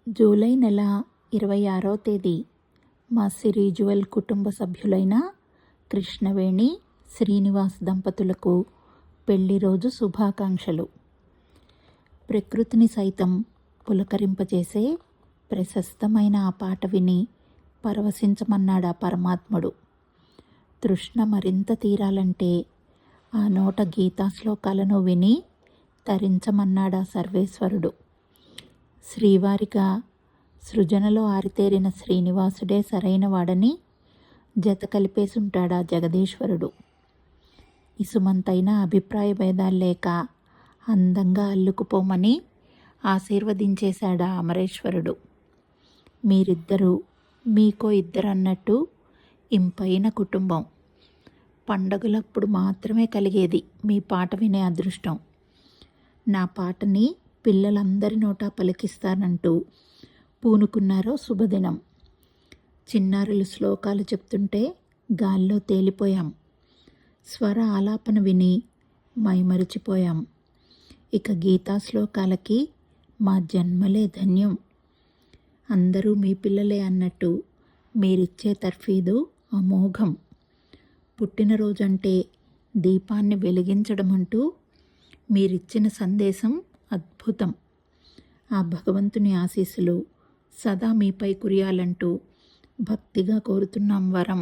July నెల 26వ తేదీ మా సిరిజువల్ కుటుంబ సభ్యులైన కృష్ణవేణి శ్రీనివాస్ దంపతులకు పెళ్లి రోజు శుభాకాంక్షలు. ప్రకృతిని సైతం పులకరింపచేసే ప్రశస్తమైన ఆ పాట విని పరవశించమన్నాడా పరమాత్ముడు. తృష్ణ మరింత తీరాలంటే ఆ నోట గీతా శ్లోకాలను విని తరించమన్నాడా సర్వేశ్వరుడు. శ్రీవారిగా సృజనలో ఆరితేరిన శ్రీనివాసుడే సరైన వాడని జత కలిపేసుంటాడా జగదీశ్వరుడు. ఇసుమంతైన అభిప్రాయ భేదాలు లేక అందంగా అల్లుకుపోమని ఆశీర్వదించేశాడా అమరేశ్వరుడు. మీరిద్దరూ మీకో ఇద్దరు అన్నట్టు ఇంపైన కుటుంబం. పండగలప్పుడు మాత్రమే కలిగేది మీ పాట వినే అదృష్టం. నా పాటని పిల్లలందరి నోటా పలికిస్తానంటూ పూనుకున్నారో శుభదినం. చిన్నారులు శ్లోకాలు చెప్తుంటే గాల్లో తేలిపోయాం. స్వర ఆలాపన విని మైమరిచిపోయాం. ఇక గీతా శ్లోకాలకి మా జన్మలే ధన్యం. అందరూ మీ పిల్లలే అన్నట్టు మీరిచ్చే తర్ఫీదు అమోఘం. పుట్టినరోజంటే దీపాన్ని వెలిగించడం అంటూ మీరిచ్చిన సందేశం అద్భుతం. ఆ భగవంతుని ఆశీస్సులు సదా మీపై కురియాలంటూ భక్తిగా కోరుతున్నాం వరం.